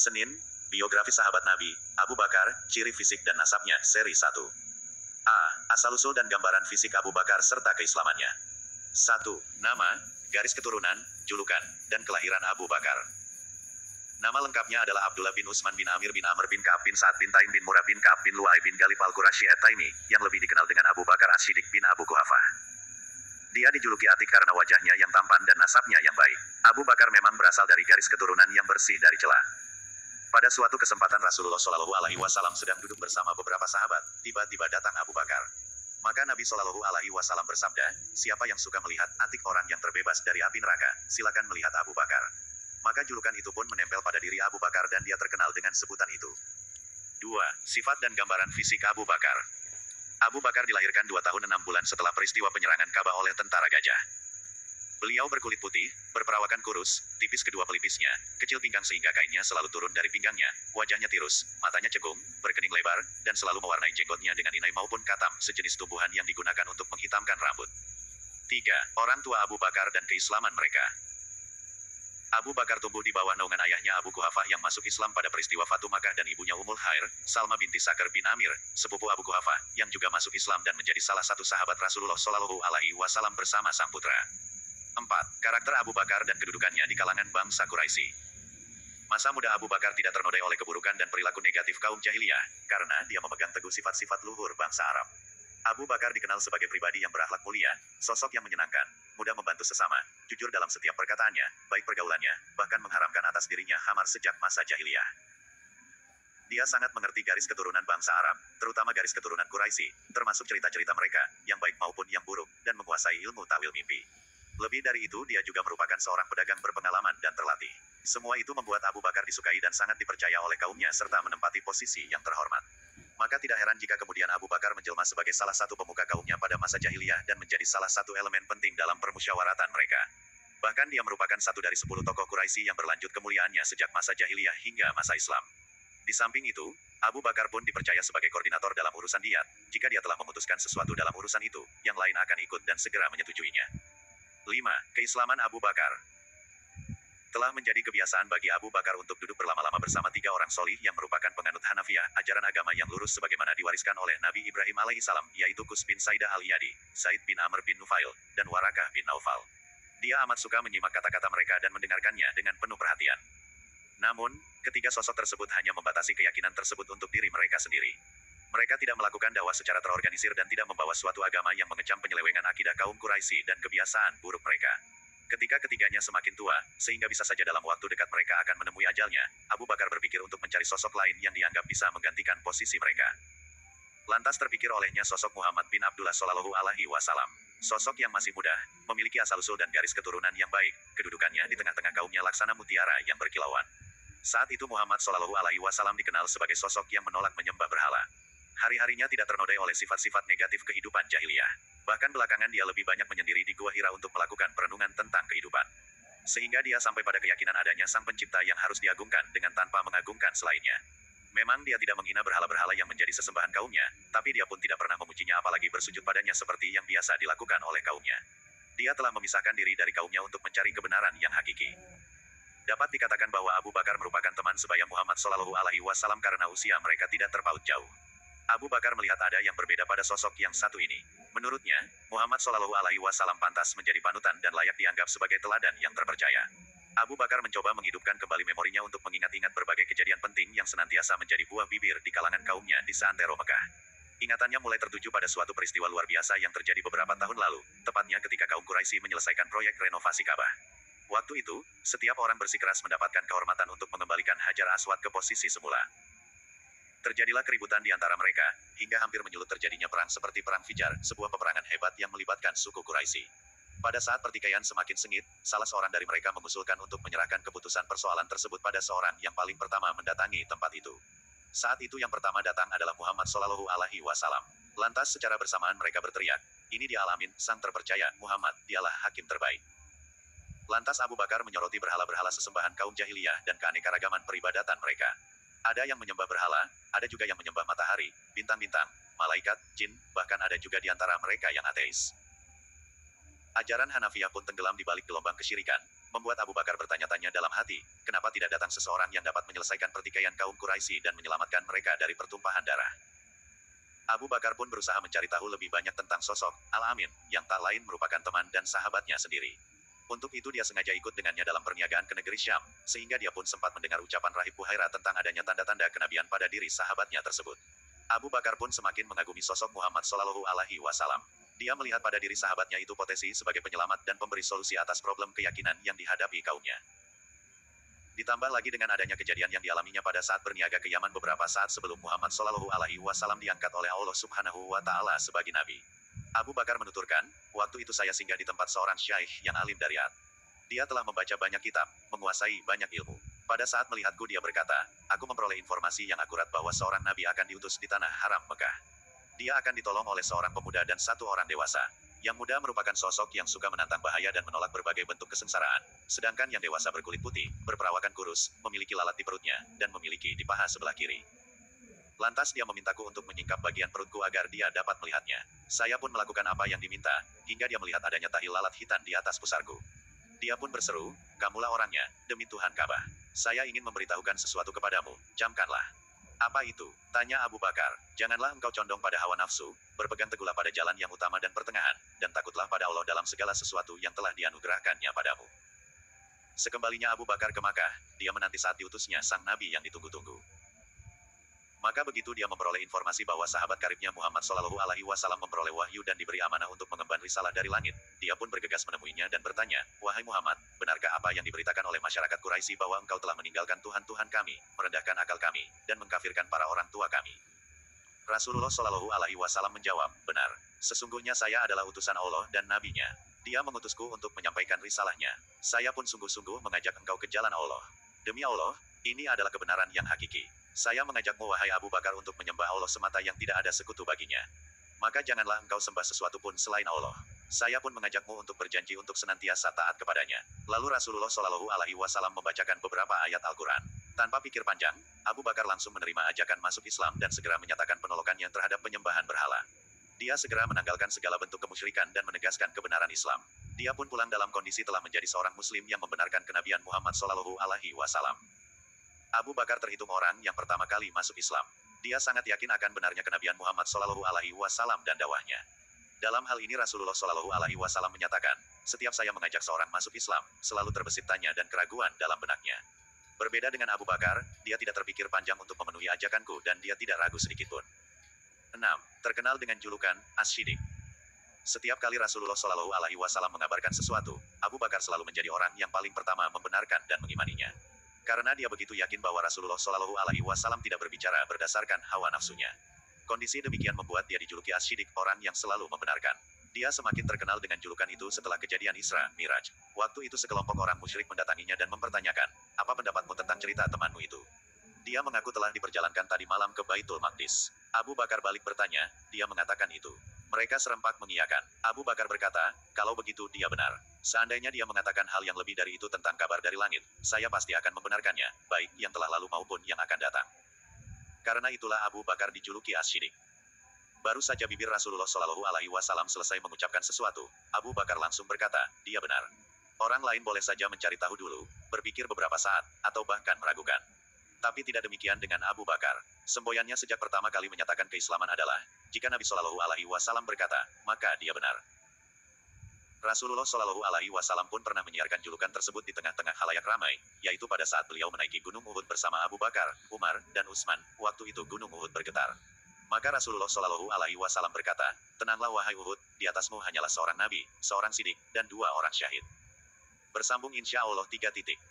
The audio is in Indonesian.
Senin, biografi sahabat Nabi, Abu Bakar, ciri fisik dan nasabnya, seri 1. A. Asal-usul dan gambaran fisik Abu Bakar serta keislamannya. 1. Nama, garis keturunan, julukan, dan kelahiran Abu Bakar. Nama lengkapnya adalah Abdullah bin Utsman bin Amir bin Amr bin Ka'ab bin Sa'ad bin Taim bin Murrah bin Ka'ab bin Lu'ay bin Ghalib al-Qurashi at-Taimi, yang lebih dikenal dengan Abu Bakar As-Siddiq bin Abu Quhafah. Dia dijuluki Atik karena wajahnya yang tampan dan nasabnya yang baik. Abu Bakar memang berasal dari garis keturunan yang bersih dari celah. Pada suatu kesempatan Rasulullah Shallallahu Alaihi Wasallam sedang duduk bersama beberapa sahabat, tiba-tiba datang Abu Bakar. Maka Nabi Shallallahu Alaihi Wasallam bersabda, siapa yang suka melihat Atik orang yang terbebas dari api neraka, silakan melihat Abu Bakar. Maka julukan itu pun menempel pada diri Abu Bakar dan dia terkenal dengan sebutan itu. 2. Sifat dan gambaran fisik Abu Bakar. Abu Bakar dilahirkan 2 tahun 6 bulan setelah peristiwa penyerangan Ka'bah oleh tentara gajah. Beliau berkulit putih, berperawakan kurus, tipis kedua pelipisnya, kecil pinggang sehingga kainnya selalu turun dari pinggangnya, wajahnya tirus, matanya cekung, berkening lebar, dan selalu mewarnai jenggotnya dengan inai maupun katam, sejenis tumbuhan yang digunakan untuk menghitamkan rambut. 3. Orang tua Abu Bakar dan keislaman mereka. Abu Bakar tumbuh di bawah naungan ayahnya Abu Quhafah yang masuk Islam pada peristiwa Fatu Makkah dan ibunya Ummul Khair, Salma binti Sakar bin Amir, sepupu Abu Quhafah, yang juga masuk Islam dan menjadi salah satu sahabat Rasulullah Shallallahu Alaihi Wasallam bersama sang putra. 4. Karakter Abu Bakar dan kedudukannya di kalangan bangsa Quraisy. Masa muda Abu Bakar tidak ternodai oleh keburukan dan perilaku negatif kaum jahiliyah, karena dia memegang teguh sifat-sifat luhur bangsa Arab. Abu Bakar dikenal sebagai pribadi yang berakhlak mulia, sosok yang menyenangkan, mudah membantu sesama, jujur dalam setiap perkataannya, baik pergaulannya, bahkan mengharamkan atas dirinya khamar sejak masa jahiliyah. Dia sangat mengerti garis keturunan bangsa Arab, terutama garis keturunan Quraisy, termasuk cerita-cerita mereka, yang baik maupun yang buruk, dan menguasai ilmu tawil mimpi. Lebih dari itu dia juga merupakan seorang pedagang berpengalaman dan terlatih. Semua itu membuat Abu Bakar disukai dan sangat dipercaya oleh kaumnya serta menempati posisi yang terhormat. Maka tidak heran jika kemudian Abu Bakar menjelma sebagai salah satu pemuka kaumnya pada masa jahiliyah dan menjadi salah satu elemen penting dalam permusyawaratan mereka. Bahkan dia merupakan satu dari 10 tokoh Quraisy yang berlanjut kemuliaannya sejak masa jahiliyah hingga masa Islam. Di samping itu, Abu Bakar pun dipercaya sebagai koordinator dalam urusan diat. Jika dia telah memutuskan sesuatu dalam urusan itu, yang lain akan ikut dan segera menyetujuinya. 5. Keislaman Abu Bakar. Telah menjadi kebiasaan bagi Abu Bakar untuk duduk berlama-lama bersama 3 orang solih yang merupakan penganut Hanafiyah, ajaran agama yang lurus sebagaimana diwariskan oleh Nabi Ibrahim alaihissalam, yaitu Qus bin Saidah al-Iyadi, Said bin Amr bin Nufail, dan Warakah bin Naufal. Dia amat suka menyimak kata-kata mereka dan mendengarkannya dengan penuh perhatian. Namun, ketiga sosok tersebut hanya membatasi keyakinan tersebut untuk diri mereka sendiri. Mereka tidak melakukan dakwah secara terorganisir dan tidak membawa suatu agama yang mengecam penyelewengan akidah kaum Quraisy dan kebiasaan buruk mereka. Ketika ketiganya semakin tua, sehingga bisa saja dalam waktu dekat mereka akan menemui ajalnya, Abu Bakar berpikir untuk mencari sosok lain yang dianggap bisa menggantikan posisi mereka. Lantas terpikir olehnya sosok Muhammad bin Abdullah Shallallahu Alaihi Wasallam. Sosok yang masih muda, memiliki asal-usul dan garis keturunan yang baik, kedudukannya di tengah-tengah kaumnya laksana mutiara yang berkilauan. Saat itu Muhammad Shallallahu Alaihi Wasallam dikenal sebagai sosok yang menolak menyembah berhala. Hari-harinya tidak ternodai oleh sifat-sifat negatif kehidupan jahiliyah. Bahkan belakangan dia lebih banyak menyendiri di Gua Hira untuk melakukan perenungan tentang kehidupan. Sehingga dia sampai pada keyakinan adanya sang pencipta yang harus diagungkan dengan tanpa mengagungkan selainnya. Memang dia tidak menghina berhala-berhala yang menjadi sesembahan kaumnya, tapi dia pun tidak pernah memujinya apalagi bersujud padanya seperti yang biasa dilakukan oleh kaumnya. Dia telah memisahkan diri dari kaumnya untuk mencari kebenaran yang hakiki. Dapat dikatakan bahwa Abu Bakar merupakan teman sebaya Muhammad Shallallahu Alaihi Wasallam karena usia mereka tidak terpaut jauh. Abu Bakar melihat ada yang berbeda pada sosok yang satu ini. Menurutnya, Muhammad Shallallahu Alaihi Wasallam pantas menjadi panutan dan layak dianggap sebagai teladan yang terpercaya. Abu Bakar mencoba menghidupkan kembali memorinya untuk mengingat-ingat berbagai kejadian penting yang senantiasa menjadi buah bibir di kalangan kaumnya di seantero Mekah. Ingatannya mulai tertuju pada suatu peristiwa luar biasa yang terjadi beberapa tahun lalu, tepatnya ketika kaum Quraisy menyelesaikan proyek renovasi Ka'bah. Waktu itu, setiap orang bersikeras mendapatkan kehormatan untuk mengembalikan Hajar Aswad ke posisi semula. Terjadilah keributan di antara mereka, hingga hampir menyulut terjadinya perang seperti Perang Fijar, sebuah peperangan hebat yang melibatkan suku Quraisy. Pada saat pertikaian semakin sengit, salah seorang dari mereka mengusulkan untuk menyerahkan keputusan persoalan tersebut pada seorang yang paling pertama mendatangi tempat itu. Saat itu yang pertama datang adalah Muhammad Shallallahu Alaihi Wasallam. Lantas secara bersamaan mereka berteriak, ini dia Al-Amin, sang terpercaya, Muhammad, dialah hakim terbaik. Lantas Abu Bakar menyoroti berhala-berhala sesembahan kaum jahiliyah dan keanekaragaman peribadatan mereka. Ada yang menyembah berhala, ada juga yang menyembah matahari, bintang-bintang, malaikat, jin, bahkan ada juga di antara mereka yang ateis. Ajaran Hanafiyah pun tenggelam di balik gelombang kesyirikan. membuat Abu Bakar bertanya-tanya dalam hati, kenapa tidak datang seseorang yang dapat menyelesaikan pertikaian kaum Quraisy dan menyelamatkan mereka dari pertumpahan darah. Abu Bakar pun berusaha mencari tahu lebih banyak tentang sosok Al-Amin, yang tak lain merupakan teman dan sahabatnya sendiri. Untuk itu dia sengaja ikut dengannya dalam perniagaan ke negeri Syam, sehingga dia pun sempat mendengar ucapan Rahib Buhaira tentang adanya tanda-tanda kenabian pada diri sahabatnya tersebut. Abu Bakar pun semakin mengagumi sosok Muhammad Shallallahu Alaihi Wasallam. Dia melihat pada diri sahabatnya itu potensi sebagai penyelamat dan pemberi solusi atas problem keyakinan yang dihadapi kaumnya. Ditambah lagi dengan adanya kejadian yang dialaminya pada saat berniaga ke Yaman beberapa saat sebelum Muhammad Shallallahu Alaihi Wasallam diangkat oleh Allah Subhanahu Wa Taala sebagai nabi. Abu Bakar menuturkan, waktu itu saya singgah di tempat seorang syaikh yang alim dari Ad. Dia telah membaca banyak kitab, menguasai banyak ilmu. Pada saat melihatku dia berkata, aku memperoleh informasi yang akurat bahwa seorang nabi akan diutus di tanah haram Mekah. Dia akan ditolong oleh seorang pemuda dan satu orang dewasa. Yang muda merupakan sosok yang suka menantang bahaya dan menolak berbagai bentuk kesengsaraan, sedangkan yang dewasa berkulit putih, berperawakan kurus, memiliki lalat di perutnya, dan memiliki di paha sebelah kiri. Lantas dia memintaku untuk menyingkap bagian perutku agar dia dapat melihatnya. Saya pun melakukan apa yang diminta, hingga dia melihat adanya tahi lalat hitam di atas pusarku. Dia pun berseru, kamulah orangnya, demi Tuhan Ka'bah. Saya ingin memberitahukan sesuatu kepadamu, camkanlah. Apa itu? Tanya Abu Bakar. Janganlah engkau condong pada hawa nafsu, berpegang teguhlah pada jalan yang utama dan pertengahan, dan takutlah pada Allah dalam segala sesuatu yang telah dianugerahkannya padamu. Sekembalinya Abu Bakar ke Makkah, dia menanti saat diutusnya sang Nabi yang ditunggu-tunggu. Maka begitu dia memperoleh informasi bahwa sahabat karibnya Muhammad Shallallahu Alaihi Wasallam memperoleh wahyu dan diberi amanah untuk mengemban risalah dari langit, dia pun bergegas menemuinya dan bertanya, wahai Muhammad, benarkah apa yang diberitakan oleh masyarakat Quraisy bahwa engkau telah meninggalkan Tuhan-Tuhan kami, merendahkan akal kami, dan mengkafirkan para orang tua kami? Rasulullah Shallallahu Alaihi Wasallam menjawab, benar. Sesungguhnya saya adalah utusan Allah dan Nabi-Nya. Dia mengutusku untuk menyampaikan risalahnya. Saya pun sungguh-sungguh mengajak engkau ke jalan Allah. Demi Allah, ini adalah kebenaran yang hakiki. Saya mengajakmu wahai Abu Bakar untuk menyembah Allah semata yang tidak ada sekutu baginya. Maka janganlah engkau sembah sesuatu pun selain Allah. Saya pun mengajakmu untuk berjanji untuk senantiasa taat kepadanya. Lalu Rasulullah Shallallahu Alaihi Wasallam membacakan beberapa ayat Al-Quran. Tanpa pikir panjang, Abu Bakar langsung menerima ajakan masuk Islam dan segera menyatakan penolakannya terhadap penyembahan berhala. Dia segera menanggalkan segala bentuk kemusyrikan dan menegaskan kebenaran Islam. Dia pun pulang dalam kondisi telah menjadi seorang Muslim yang membenarkan kenabian Muhammad Shallallahu Alaihi Wasallam. Abu Bakar terhitung orang yang pertama kali masuk Islam. Dia sangat yakin akan benarnya kenabian Muhammad Shallallahu Alaihi Wasallam dan dakwahnya. Dalam hal ini Rasulullah Shallallahu Alaihi Wasallam menyatakan, setiap saya mengajak seorang masuk Islam, selalu terbesit tanya dan keraguan dalam benaknya. Berbeda dengan Abu Bakar, dia tidak terpikir panjang untuk memenuhi ajakanku dan dia tidak ragu sedikitpun. 6. Terkenal dengan julukan As-Siddiq. Setiap kali Rasulullah Shallallahu Alaihi Wasallam mengabarkan sesuatu, Abu Bakar selalu menjadi orang yang paling pertama membenarkan dan mengimaninya. Karena dia begitu yakin bahwa Rasulullah Shallallahu Alaihi Wasallam tidak berbicara berdasarkan hawa nafsunya. Kondisi demikian membuat dia dijuluki As-Siddiq, orang yang selalu membenarkan. Dia semakin terkenal dengan julukan itu setelah kejadian Isra Miraj. Waktu itu sekelompok orang musyrik mendatanginya dan mempertanyakan, apa pendapatmu tentang cerita temanmu itu? Dia mengaku telah diperjalankan tadi malam ke Baitul Maqdis. Abu Bakar balik bertanya, dia mengatakan itu. Mereka serempak mengiyakan. Abu Bakar berkata, kalau begitu dia benar. Seandainya dia mengatakan hal yang lebih dari itu tentang kabar dari langit, saya pasti akan membenarkannya, baik yang telah lalu maupun yang akan datang. Karena itulah Abu Bakar dijuluki As-Siddiq. Baru saja bibir Rasulullah Shallallahu Alaihi Wasallam selesai mengucapkan sesuatu, Abu Bakar langsung berkata, dia benar. Orang lain boleh saja mencari tahu dulu, berpikir beberapa saat, atau bahkan meragukan. Tapi tidak demikian dengan Abu Bakar. Semboyannya sejak pertama kali menyatakan keislaman adalah, jika Nabi Shallallahu Alaihi Wasallam berkata, maka dia benar. Rasulullah Shallallahu Alaihi Wasallam pun pernah menyiarkan julukan tersebut di tengah-tengah khalayak ramai, yaitu pada saat beliau menaiki Gunung Uhud bersama Abu Bakar, Umar, dan Utsman. Waktu itu Gunung Uhud bergetar. Maka Rasulullah Shallallahu Alaihi Wasallam berkata, tenanglah wahai Uhud, di atasmu hanyalah seorang nabi, seorang siddiq, dan 2 orang syahid. Bersambung insya Allah 3 titik.